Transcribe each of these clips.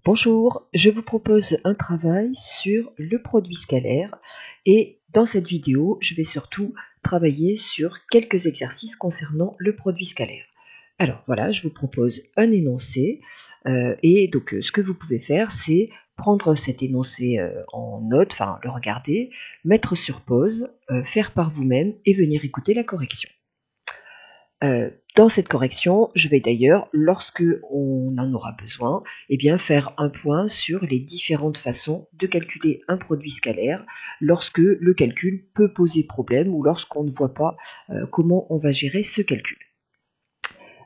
Bonjour, je vous propose un travail sur le produit scalaire et dans cette vidéo, je vais surtout travailler sur quelques exercices concernant le produit scalaire. Alors voilà, je vous propose un énoncé et donc ce que vous pouvez faire, c'est prendre cet énoncé en note, enfin le regarder, mettre sur pause, faire par vous-même et venir écouter la correction. Dans cette correction, je vais d'ailleurs, lorsque on en aura besoin, faire un point sur les différentes façons de calculer un produit scalaire lorsque le calcul peut poser problème ou lorsqu'on ne voit pas comment on va gérer ce calcul.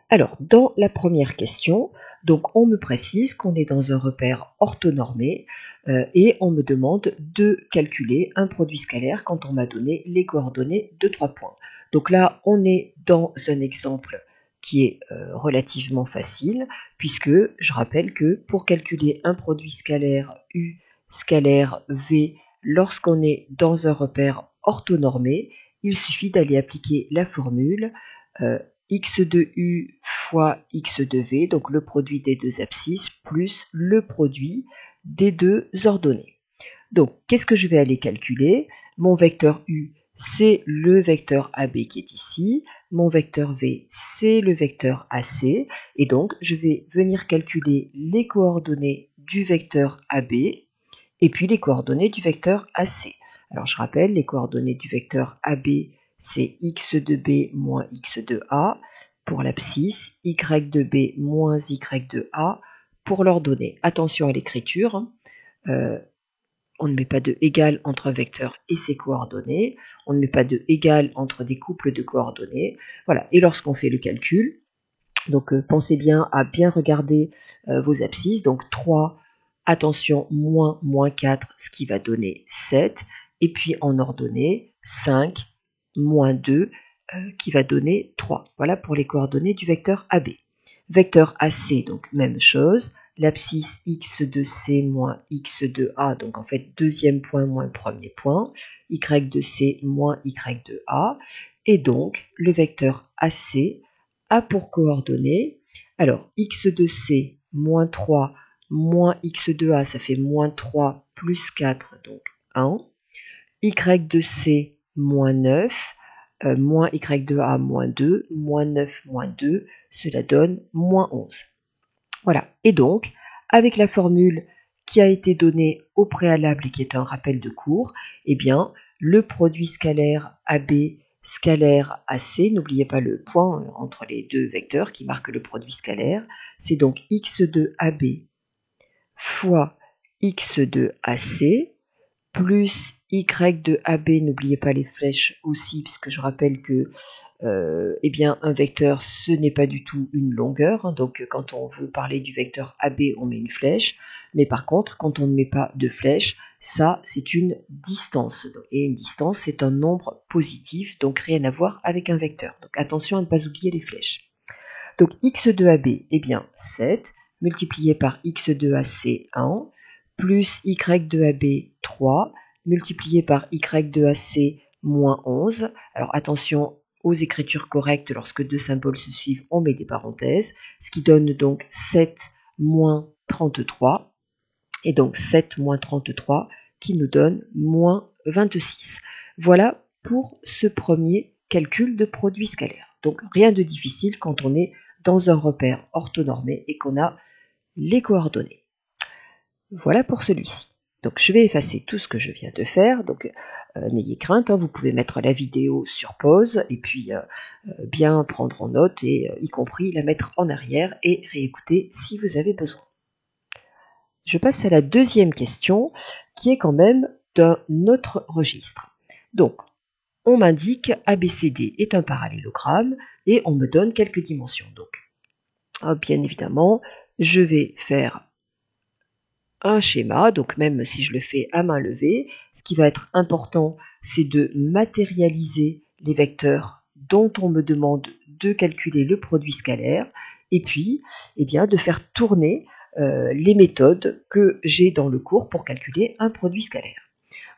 Alors, dans la première question, donc on me précise qu'on est dans un repère orthonormé et on me demande de calculer un produit scalaire quand on m'a donné les coordonnées de 3 points. Donc là, on est dans un exemple qui est relativement facile, puisque je rappelle que pour calculer un produit scalaire U scalaire V, lorsqu'on est dans un repère orthonormé, il suffit d'aller appliquer la formule x de U fois x de V, donc le produit des deux abscisses, plus le produit des deux ordonnées. Donc, qu'est-ce que je vais aller calculer? Mon vecteur U, c'est le vecteur AB qui est ici. Mon vecteur V, c'est le vecteur AC. Et donc, je vais venir calculer les coordonnées du vecteur AB et puis les coordonnées du vecteur AC. Alors, je rappelle, les coordonnées du vecteur AB, c'est x de B moins x de A. Pour l'abscisse, y de B moins y de A. Pour l'ordonnée, attention à l'écriture. On ne met pas de égal entre un vecteur et ses coordonnées. On ne met pas de égal entre des couples de coordonnées. Voilà. Et lorsqu'on fait le calcul, donc pensez bien à bien regarder vos abscisses. Donc 3, attention, moins 4, ce qui va donner 7. Et puis en ordonnée, 5, moins 2, qui va donner 3. Voilà pour les coordonnées du vecteur AB. Vecteur AC, donc même chose. L'abscisse x de C moins x de A, donc en fait deuxième point moins premier point. Y de C moins y de A. Et donc le vecteur AC a pour coordonnées, alors x de C moins 3 moins x de A, ça fait moins 3 plus 4, donc 1. Y de C moins 9, moins y de A moins 2, moins 9 moins 2, cela donne moins 11. Voilà, et donc, avec la formule qui a été donnée au préalable et qui est un rappel de cours, eh bien, le produit scalaire AB scalaire AC, n'oubliez pas le point entre les deux vecteurs qui marque le produit scalaire, c'est donc x de AB fois x de AC plus y de AB, n'oubliez pas les flèches aussi, puisque je rappelle que un vecteur, ce n'est pas du tout une longueur, hein, donc quand on veut parler du vecteur AB, on met une flèche, mais par contre, quand on ne met pas de flèche, ça, c'est une distance, et une distance, c'est un nombre positif, donc rien à voir avec un vecteur. Donc attention à ne pas oublier les flèches. Donc x de AB, 7, multiplié par x de AC, 1, plus y de AB, 3, multiplié par y de AC, moins 11. Alors attention aux écritures correctes, lorsque deux symboles se suivent, on met des parenthèses, ce qui donne donc 7 moins 33, et donc 7 moins 33 qui nous donne moins 26. Voilà pour ce premier calcul de produit scalaire. Donc rien de difficile quand on est dans un repère orthonormé et qu'on a les coordonnées. Voilà pour celui-ci. Donc je vais effacer tout ce que je viens de faire, donc n'ayez crainte, hein, vous pouvez mettre la vidéo sur pause et puis bien prendre en note et y compris la mettre en arrière et réécouter si vous avez besoin. Je passe à la deuxième question qui est quand même d'un autre registre. Donc on m'indique ABCD est un parallélogramme et on me donne quelques dimensions. Donc bien évidemment, je vais faire un schéma, donc même si je le fais à main levée, ce qui va être important, c'est de matérialiser les vecteurs dont on me demande de calculer le produit scalaire, et puis de faire tourner les méthodes que j'ai dans le cours pour calculer un produit scalaire.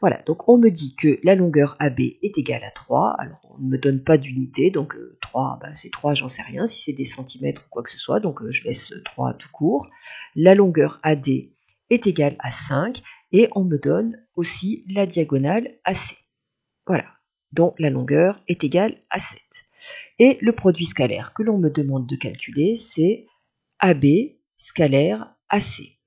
Voilà, donc on me dit que la longueur AB est égale à 3. Alors on ne me donne pas d'unité, donc 3, c'est 3, j'en sais rien, si c'est des centimètres ou quoi que ce soit, donc je laisse 3 tout court. La longueur AD est égale à 5, et on me donne aussi la diagonale AC. Voilà, dont la longueur est égale à 7. Et le produit scalaire que l'on me demande de calculer, c'est AB scalaire AC.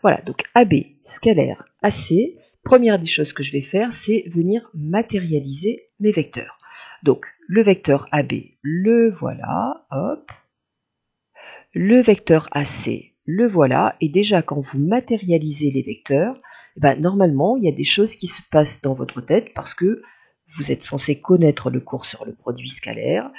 Voilà, donc AB scalaire AC, première des choses que je vais faire, c'est venir matérialiser mes vecteurs. Donc, le vecteur AB, le voilà, hop. Le vecteur AC, le voilà. Et déjà, quand vous matérialisez les vecteurs, normalement, il y a des choses qui se passent dans votre tête parce que vous êtes censé connaître le cours sur le produit scalaire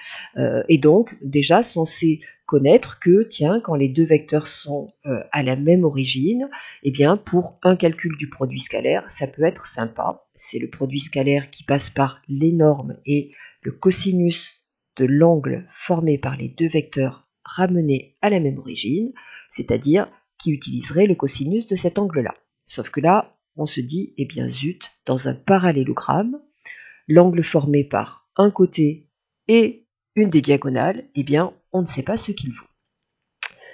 et donc déjà censé connaître que, tiens, quand les deux vecteurs sont à la même origine, eh bien, pour un calcul du produit scalaire, ça peut être sympa. C'est le produit scalaire qui passe par les normes et le cosinus de l'angle formé par les deux vecteurs ramenés à la même origine, c'est-à-dire qui utiliserait le cosinus de cet angle-là. Sauf que là, on se dit, eh bien zut, dans un parallélogramme, l'angle formé par un côté et une des diagonales, eh bien, on ne sait pas ce qu'il vaut.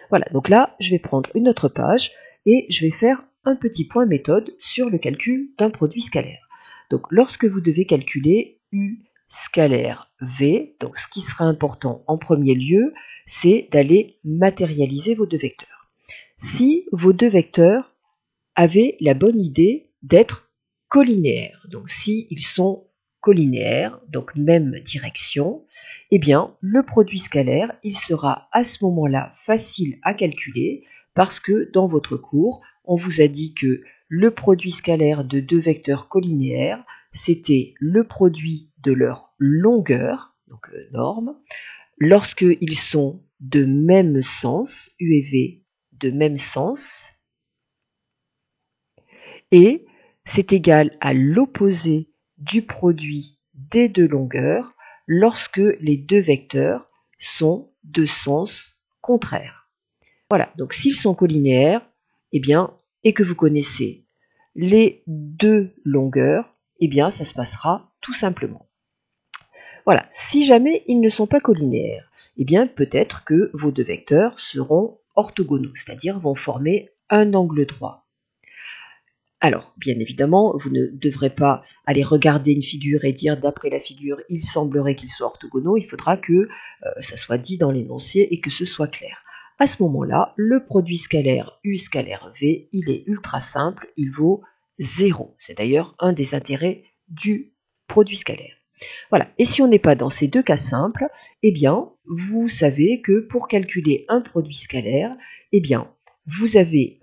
Voilà, donc là, je vais prendre une autre page et je vais faire un petit point méthode sur le calcul d'un produit scalaire. Donc, lorsque vous devez calculer U scalaire V, donc ce qui sera important en premier lieu, c'est d'aller matérialiser vos deux vecteurs. Si vos deux vecteurs avaient la bonne idée d'être collinéaires, donc s'ils sont collinéaires, donc même direction, eh bien, le produit scalaire, il sera à ce moment-là facile à calculer parce que dans votre cours, on vous a dit que le produit scalaire de deux vecteurs collinéaires, c'était le produit de leur longueur, donc norme, lorsqu'ils sont de même sens, U et V de même sens, et c'est égal à l'opposé du produit des deux longueurs lorsque les deux vecteurs sont de sens contraire. Voilà, donc s'ils sont collinéaires, eh bien, et que vous connaissez les deux longueurs, eh bien, ça se passera tout simplement. Voilà, si jamais ils ne sont pas collinéaires, eh bien, peut-être que vos deux vecteurs seront orthogonaux, c'est-à-dire vont former un angle droit. Alors, bien évidemment, vous ne devrez pas aller regarder une figure et dire d'après la figure, il semblerait qu'ils soient orthogonaux. Il faudra que ça soit dit dans l'énoncé et que ce soit clair. À ce moment-là, le produit scalaire U scalaire V, il est ultra simple, il vaut 0. C'est d'ailleurs un des intérêts du produit scalaire. Voilà, et si on n'est pas dans ces deux cas simples, eh bien, vous savez que pour calculer un produit scalaire, eh bien, vous avez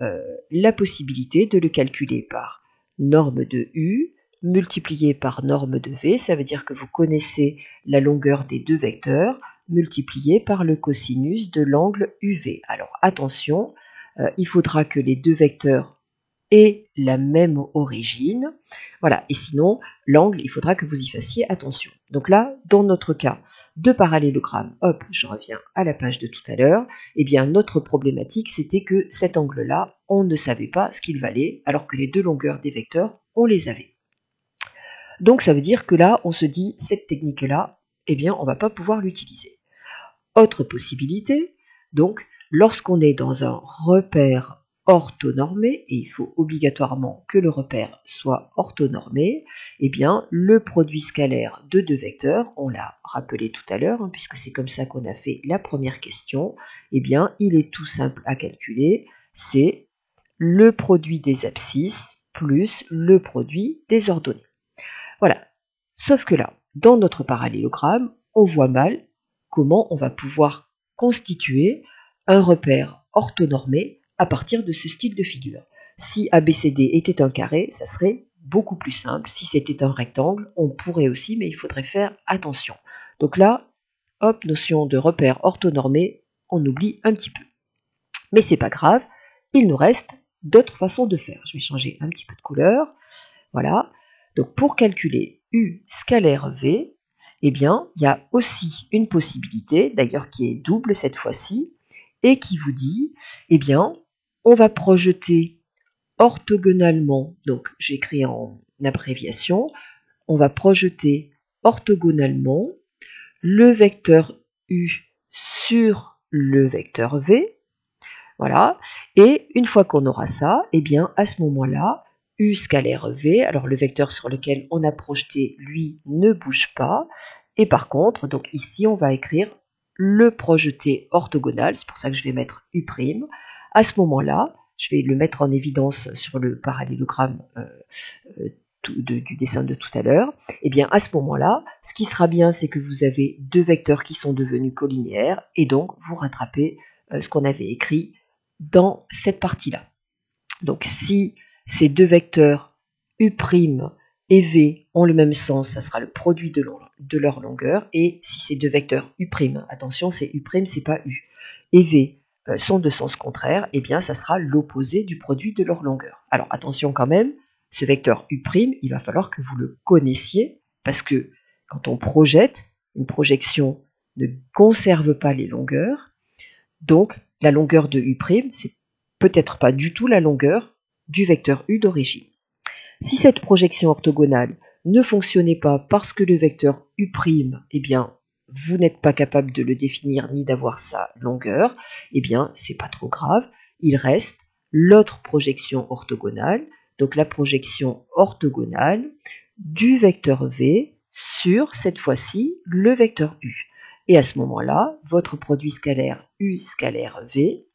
la possibilité de le calculer par norme de U multiplié par norme de V, ça veut dire que vous connaissez la longueur des deux vecteurs, multiplié par le cosinus de l'angle UV. Alors attention, il faudra que les deux vecteurs aient la même origine. Voilà, et sinon, l'angle, il faudra que vous y fassiez attention. Donc là, dans notre cas de parallélogramme, hop, je reviens à la page de tout à l'heure, eh bien notre problématique, c'était que cet angle-là, on ne savait pas ce qu'il valait, alors que les deux longueurs des vecteurs, on les avait. Donc ça veut dire que là, on se dit, cette technique-là, eh bien, on ne va pas pouvoir l'utiliser. Autre possibilité, donc, lorsqu'on est dans un repère orthonormé, et il faut obligatoirement que le repère soit orthonormé, eh bien, le produit scalaire de deux vecteurs, on l'a rappelé tout à l'heure, puisque c'est comme ça qu'on a fait la première question, eh bien, il est tout simple à calculer, c'est le produit des abscisses plus le produit des ordonnées. Voilà. Sauf que là, dans notre parallélogramme, on voit mal comment on va pouvoir constituer un repère orthonormé à partir de ce style de figure. Si ABCD était un carré, ça serait beaucoup plus simple. Si c'était un rectangle, on pourrait aussi, mais il faudrait faire attention. Donc là, hop, notion de repère orthonormé, on oublie un petit peu. Mais c'est pas grave, il nous reste d'autres façons de faire. Je vais changer un petit peu de couleur. Voilà. Donc pour calculer U scalaire V, eh bien, il y a aussi une possibilité, d'ailleurs qui est double cette fois-ci, et qui vous dit, eh bien, on va projeter orthogonalement, donc j'écris en abréviation, on va projeter orthogonalement le vecteur U sur le vecteur V. Voilà. Et une fois qu'on aura ça, eh bien, à ce moment-là, U scalaire V, alors le vecteur sur lequel on a projeté, lui, ne bouge pas. Et par contre, donc ici, on va écrire le projeté orthogonal, c'est pour ça que je vais mettre U'. À ce moment-là, je vais le mettre en évidence sur le parallélogramme du dessin de tout à l'heure. Et bien, à ce moment-là, ce qui sera bien, c'est que vous avez deux vecteurs qui sont devenus collinéaires, et donc vous rattrapez ce qu'on avait écrit dans cette partie-là. Donc si ces deux vecteurs U' et V ont le même sens, ça sera le produit de leur longueur, et si ces deux vecteurs U', attention c'est U', c'est pas U, et V sont de sens contraire, et bien ça sera l'opposé du produit de leur longueur. Alors attention quand même, ce vecteur U', il va falloir que vous le connaissiez, parce que quand on projette, une projection ne conserve pas les longueurs, donc la longueur de U', c'est peut-être pas du tout la longueur du vecteur U d'origine. Si cette projection orthogonale ne fonctionnait pas parce que le vecteur U', eh bien, vous n'êtes pas capable de le définir ni d'avoir sa longueur, eh bien, c'est pas trop grave. Il reste l'autre projection orthogonale, donc la projection orthogonale du vecteur V sur, cette fois-ci, le vecteur U. Et à ce moment-là, votre produit scalaire U scalaire V,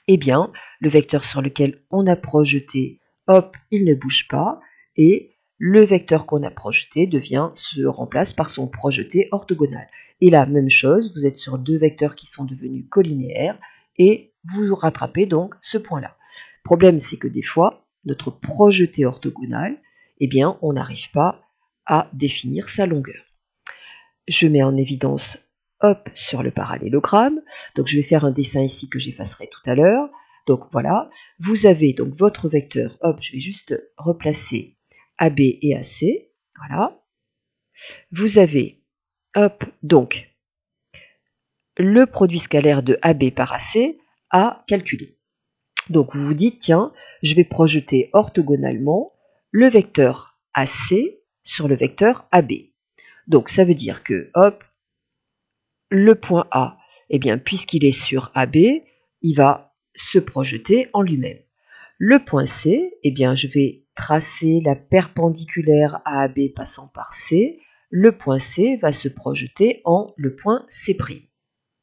eh bien, le vecteur sur lequel on a projeté, hop, il ne bouge pas, et le vecteur qu'on a projeté se remplace par son projeté orthogonal. Et là, même chose, vous êtes sur deux vecteurs qui sont devenus collinéaires, et vous rattrapez donc ce point-là. Le problème, c'est que des fois, notre projeté orthogonal, eh bien, on n'arrive pas à définir sa longueur. Je mets en évidence hop sur le parallélogramme. Donc je vais faire un dessin ici que j'effacerai tout à l'heure. Donc voilà, vous avez donc votre vecteur, hop, je vais juste replacer AB et AC, voilà. Vous avez, hop, donc le produit scalaire de AB par AC à calculer. Donc vous vous dites, tiens, je vais projeter orthogonalement le vecteur AC sur le vecteur AB. Donc ça veut dire que, hop, le point A, eh bien, puisqu'il est sur AB, il va se projeter en lui-même. Le point C, eh bien, je vais tracer la perpendiculaire à AB passant par C. Le point C va se projeter en le point C'.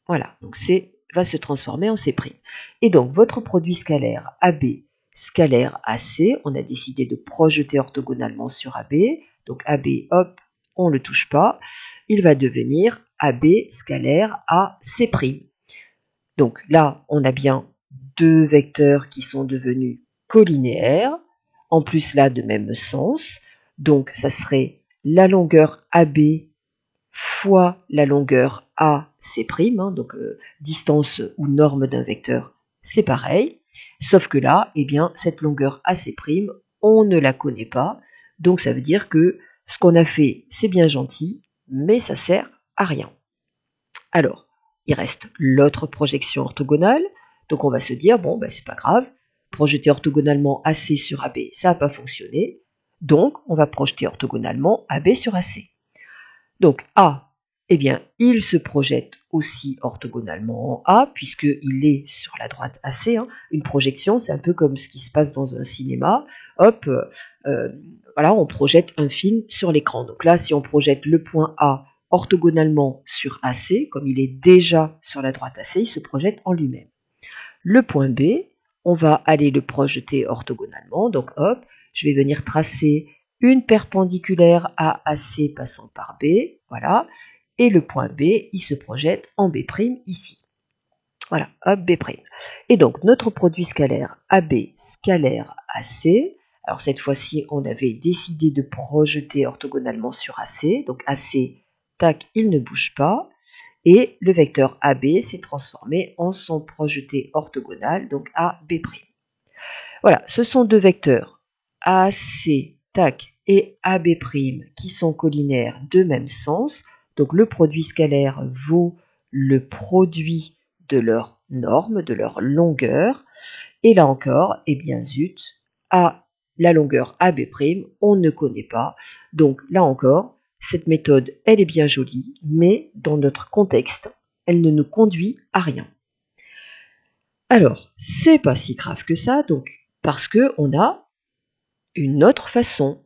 Voilà, donc C va se transformer en C'. Et donc, votre produit scalaire AB scalaire AC, on a décidé de projeter orthogonalement sur AB. Donc AB, hop, on ne le touche pas. Il va devenir AB scalaire AC'. Donc là, on a bien deux vecteurs qui sont devenus collinéaires, en plus là de même sens. Donc ça serait la longueur AB fois la longueur AC', donc distance ou norme d'un vecteur, c'est pareil. Sauf que là, eh bien, cette longueur AC', on ne la connaît pas. Donc ça veut dire que ce qu'on a fait, c'est bien gentil, mais ça sert à rien. Alors, il reste l'autre projection orthogonale. Donc on va se dire, bon, ben, c'est pas grave, projeter orthogonalement AC sur AB, ça n'a pas fonctionné. Donc, on va projeter orthogonalement AB sur AC. Donc A, eh bien, il se projette aussi orthogonalement en A, puisqu'il est sur la droite AC. Une projection, c'est un peu comme ce qui se passe dans un cinéma. Hop, voilà, on projette un film sur l'écran. Donc là, si on projette le point A orthogonalement sur AC, comme il est déjà sur la droite AC, il se projette en lui-même. Le point B, on va aller le projeter orthogonalement. Donc hop, je vais venir tracer une perpendiculaire à AC passant par B, voilà, et le point B, il se projette en B' ici. Voilà, hop, B'. Et donc, notre produit scalaire AB scalaire AC, alors cette fois-ci, on avait décidé de projeter orthogonalement sur AC, donc AC, tac, il ne bouge pas, et le vecteur AB s'est transformé en son projeté orthogonal, donc AB'. Voilà, ce sont deux vecteurs AC, tac, et AB' qui sont collinaires de même sens. Donc le produit scalaire vaut le produit de leur norme, de leur longueur. Et là encore, eh bien zut, à la longueur AB', on ne connaît pas. Donc là encore, cette méthode, elle est bien jolie, mais dans notre contexte, elle ne nous conduit à rien. Alors, c'est pas si grave que ça, donc, parce qu'on a une autre façon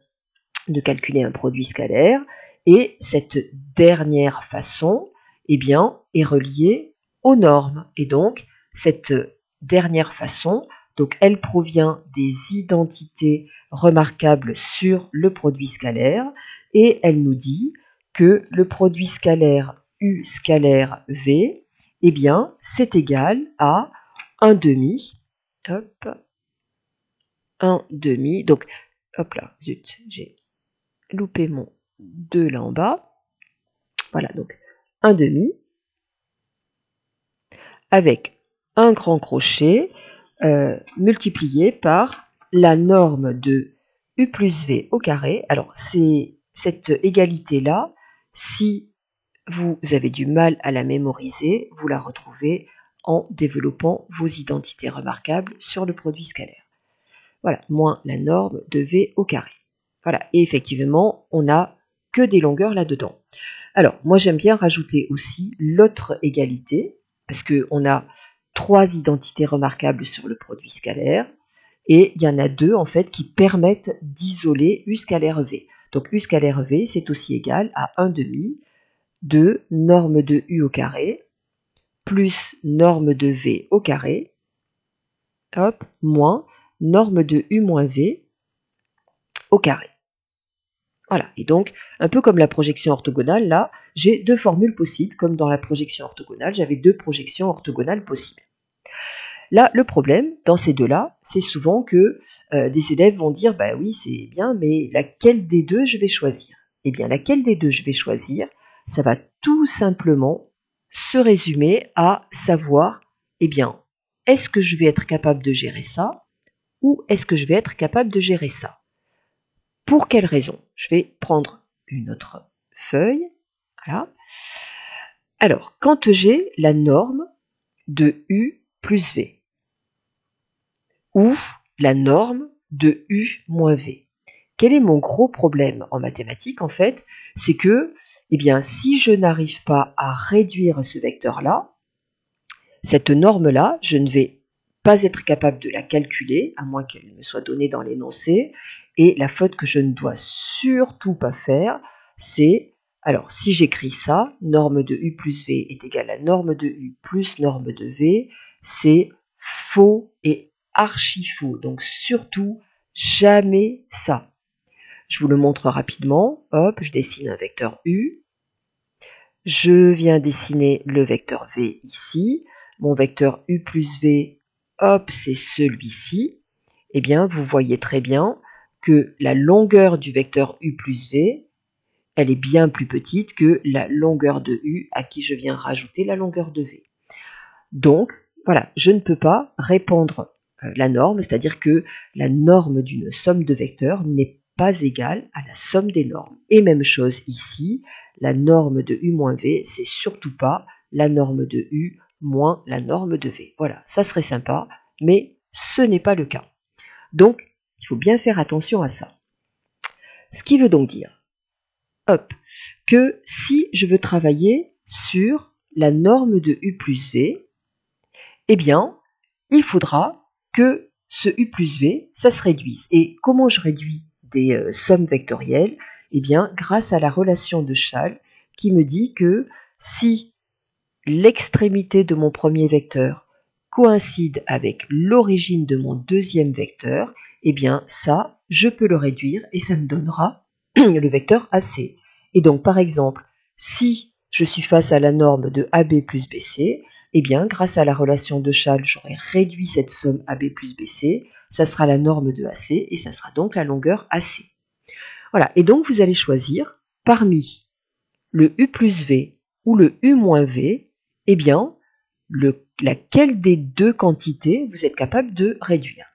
de calculer un produit scalaire, et cette dernière façon, eh bien, est reliée aux normes. Et donc, cette dernière façon, donc, elle provient des identités remarquables sur le produit scalaire, et elle nous dit que le produit scalaire U scalaire V, eh bien, c'est égal à 1 demi, hop, 1 demi, donc, hop là, zut, j'ai loupé mon 2 là en bas. Voilà, donc 1 demi avec un grand crochet multiplié par la norme de U plus V au carré. Alors, c'est cette égalité-là, si vous avez du mal à la mémoriser, vous la retrouvez en développant vos identités remarquables sur le produit scalaire. Voilà, moins la norme de V au carré. Voilà, et effectivement, on n'a que des longueurs là-dedans. Alors, moi j'aime bien rajouter aussi l'autre égalité, parce qu'on a 3 identités remarquables sur le produit scalaire, et il y en a 2 en fait qui permettent d'isoler U scalaire V. Donc U scalaire V, c'est aussi égal à 1 demi de norme de U au carré, plus norme de V au carré, hop, moins norme de U moins V au carré. Voilà, et donc, un peu comme la projection orthogonale, là, j'ai 2 formules possibles, comme dans la projection orthogonale, j'avais 2 projections orthogonales possibles. Là, le problème, dans ces deux-là, c'est souvent que des élèves vont dire, bah oui, c'est bien, mais laquelle des deux je vais choisir? Eh bien, laquelle des deux je vais choisir, ça va tout simplement se résumer à savoir, eh bien, est-ce que je vais être capable de gérer ça, ou est-ce que je vais être capable de gérer ça? Pour quelle raison? Je vais prendre une autre feuille. Voilà. Alors, quand j'ai la norme de U plus V, ou la norme de U moins V, quel est mon gros problème en mathématiques en fait? C'est que, eh bien, si je n'arrive pas à réduire ce vecteur-là, cette norme-là, je ne vais pas être capable de la calculer, à moins qu'elle me soit donnée dans l'énoncé. Et la faute que je ne dois surtout pas faire, c'est, alors si j'écris ça, norme de U plus V est égale à norme de U plus norme de V, c'est faux et archi faux. Donc surtout, jamais ça. Je vous le montre rapidement. Hop, je dessine un vecteur U. Je viens dessiner le vecteur V ici. Mon vecteur U plus V, hop, c'est celui-ci. Eh bien, vous voyez très bien que la longueur du vecteur U plus V, elle est bien plus petite que la longueur de U à qui je viens rajouter la longueur de V. Donc, voilà, je ne peux pas répandre la norme, c'est-à-dire que la norme d'une somme de vecteurs n'est pas égale à la somme des normes. Et même chose ici, la norme de U moins V, c'est surtout pas la norme de U moins la norme de V. Voilà, ça serait sympa, mais ce n'est pas le cas. Donc, il faut bien faire attention à ça. Ce qui veut donc dire, hop, que si je veux travailler sur la norme de U plus V, eh bien, il faudra que ce U plus V, ça se réduise. Et comment je réduis des sommes vectorielles? Eh bien, grâce à la relation de Schall qui me dit que si l'extrémité de mon premier vecteur coïncide avec l'origine de mon deuxième vecteur, eh bien ça, je peux le réduire et ça me donnera le vecteur AC. Et donc, par exemple, si je suis face à la norme de AB plus BC, eh bien, grâce à la relation de Schall, j'aurai réduit cette somme AB plus BC, ça sera la norme de AC et ça sera donc la longueur AC. Voilà, et donc vous allez choisir parmi le U plus V ou le U moins V, eh bien, laquelle des deux quantités vous êtes capable de réduire.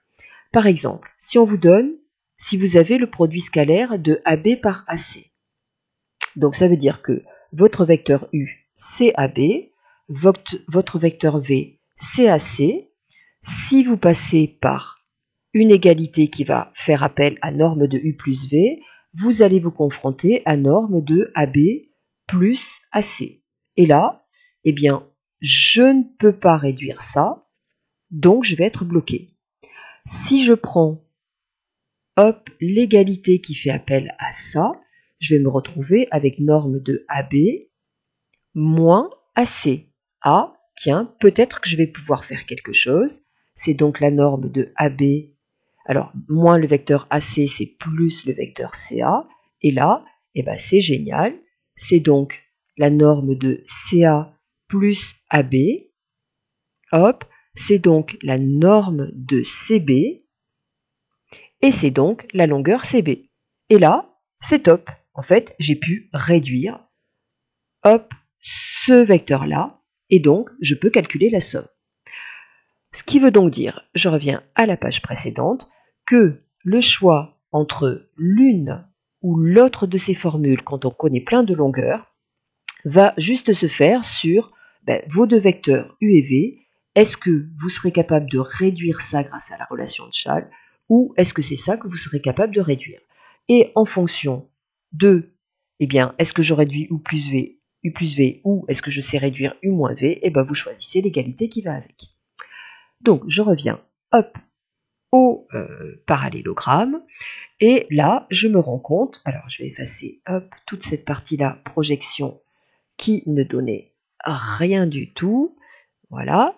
Par exemple, si on vous donne, si vous avez le produit scalaire de AB par AC, donc ça veut dire que votre vecteur U, c'est AB, votre vecteur V, c'est AC. Si vous passez par une égalité qui va faire appel à norme de U plus V, vous allez vous confronter à norme de AB plus AC. Et là, eh bien, je ne peux pas réduire ça, donc je vais être bloqué. Si je prends hop, l'égalité qui fait appel à ça, je vais me retrouver avec norme de AB moins AC. Ah, tiens, peut-être que je vais pouvoir faire quelque chose. C'est donc la norme de AB. Alors, moins le vecteur AC, c'est plus le vecteur CA. Et là, eh ben, c'est génial. C'est donc la norme de CA plus AB. Hop, c'est donc la norme de CB. Et c'est donc la longueur CB. Et là, c'est top. En fait, j'ai pu réduire, hop, ce vecteur-là, et donc je peux calculer la somme. Ce qui veut donc dire, je reviens à la page précédente, que le choix entre l'une ou l'autre de ces formules, quand on connaît plein de longueurs, va juste se faire sur vos deux vecteurs U et V. Est-ce que vous serez capable de réduire ça grâce à la relation de Schall, ou est-ce que c'est ça que vous serez capable de réduire? Et en fonction de, eh bien, est-ce que je réduis U plus V, ou est-ce que je sais réduire U moins V, eh bien, vous choisissez l'égalité qui va avec. Donc, je reviens, hop, au parallélogramme, et là, je me rends compte, alors je vais effacer, hop, toute cette partie-là, projection, qui ne donnait rien du tout, voilà.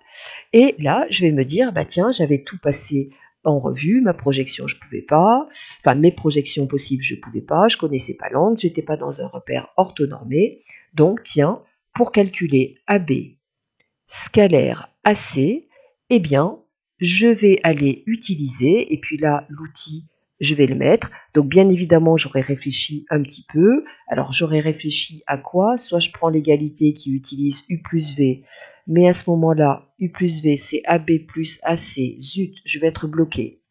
Et là, je vais me dire, bah tiens, j'avais tout passé en revue, ma projection, je ne pouvais pas, enfin mes projections possibles, je ne pouvais pas, je ne connaissais pas l'angle, je n'étais pas dans un repère orthonormé. Donc, tiens, pour calculer AB scalaire AC, eh bien, je vais aller utiliser, et puis là, l'outil, je vais le mettre. Donc, bien évidemment, j'aurais réfléchi un petit peu. Alors, j'aurais réfléchi à quoi? Soit je prends l'égalité qui utilise U plus V, mais à ce moment-là, U plus V, c'est AB plus AC. Zut, je vais être bloqué.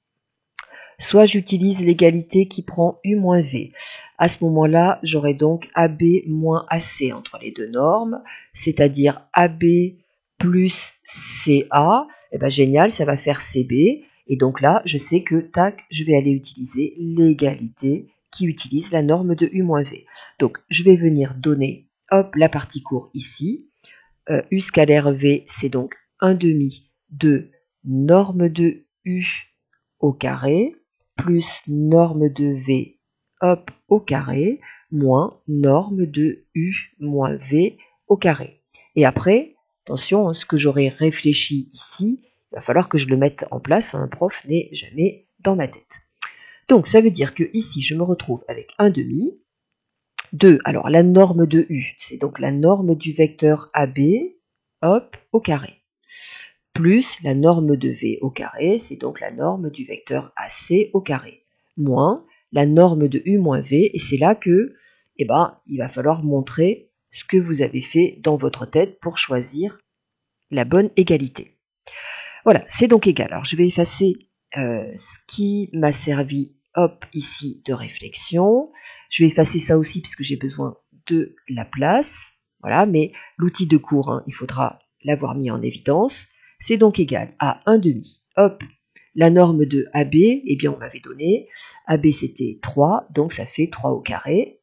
Soit j'utilise l'égalité qui prend U moins V. À ce moment-là, j'aurai donc AB moins AC entre les deux normes, c'est-à-dire AB plus CA. Eh bien, génial, ça va faire CB. Et donc là, je sais que, tac, je vais aller utiliser l'égalité qui utilise la norme de U moins V. Donc, je vais venir donner, hop, la partie court ici. U scalaire V, c'est donc 1 demi de norme de U au carré, plus norme de V, hop, au carré, moins norme de U moins V au carré. Et après, attention, ce que j'aurais réfléchi ici, il va falloir que je le mette en place, un prof n'est jamais dans ma tête. Donc, ça veut dire que ici, je me retrouve avec 1 demi, 2, alors la norme de U, c'est donc la norme du vecteur AB, hop, au carré, plus la norme de V au carré, c'est donc la norme du vecteur AC au carré, moins la norme de U moins V, et c'est là que, eh ben, il va falloir montrer ce que vous avez fait dans votre tête pour choisir la bonne égalité. Voilà, c'est donc égal. Alors, je vais effacer ce qui m'a servi, hop, ici, de réflexion. Je vais effacer ça aussi puisque j'ai besoin de la place. Voilà, mais l'outil de cours, hein, il faudra l'avoir mis en évidence. C'est donc égal à 1 demi. Hop, la norme de AB, eh bien, on m'avait donné. AB, c'était 3, donc ça fait 3 au carré.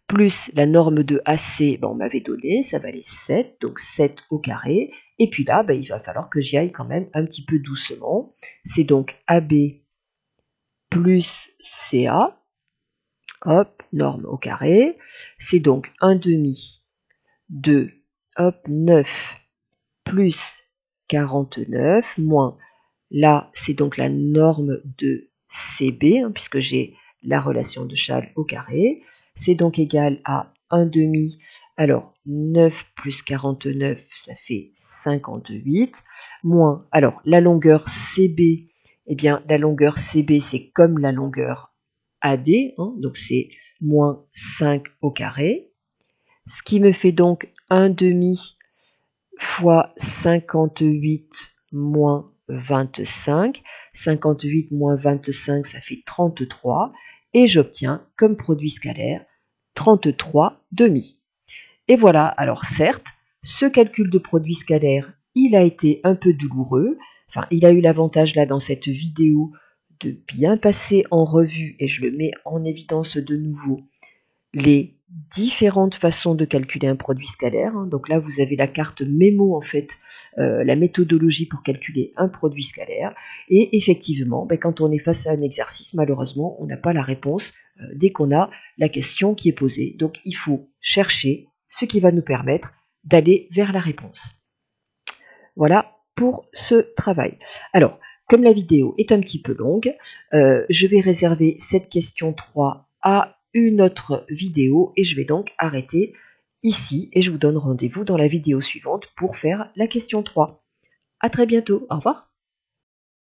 Plus la norme de AC, ben, on m'avait donné, ça valait 7, donc 7 au carré. Et puis là, ben, il va falloir que j'y aille quand même un petit peu doucement. C'est donc AB plus CA, hop, norme au carré. C'est donc 1 demi de, hop, 9 plus 49, moins, là, c'est donc la norme de CB, hein, puisque j'ai la relation de Schall au carré. C'est donc égal à 1 demi. Alors, 9 plus 49, ça fait 58. Moins, alors, la longueur CB, eh bien, la longueur CB, c'est comme la longueur AD, hein, donc c'est moins 5 au carré. Ce qui me fait donc 1 demi fois 58 moins 25. 58 moins 25, ça fait 33. Et j'obtiens comme produit scalaire 33 demi. Et voilà, alors certes, ce calcul de produit scalaire, il a été un peu douloureux. enfin, il a eu l'avantage là dans cette vidéo de bien passer en revue, et je le mets en évidence de nouveau, les différentes façons de calculer un produit scalaire. Donc là, vous avez la carte mémo, en fait, la méthodologie pour calculer un produit scalaire. Et effectivement, quand on est face à un exercice, malheureusement, on n'a pas la réponse dès qu'on a la question qui est posée. Donc il faut chercher ce qui va nous permettre d'aller vers la réponse. Voilà pour ce travail. Alors, comme la vidéo est un petit peu longue, je vais réserver cette question 3 à une autre vidéo et je vais donc arrêter ici et je vous donne rendez-vous dans la vidéo suivante pour faire la question 3. À très bientôt, au revoir.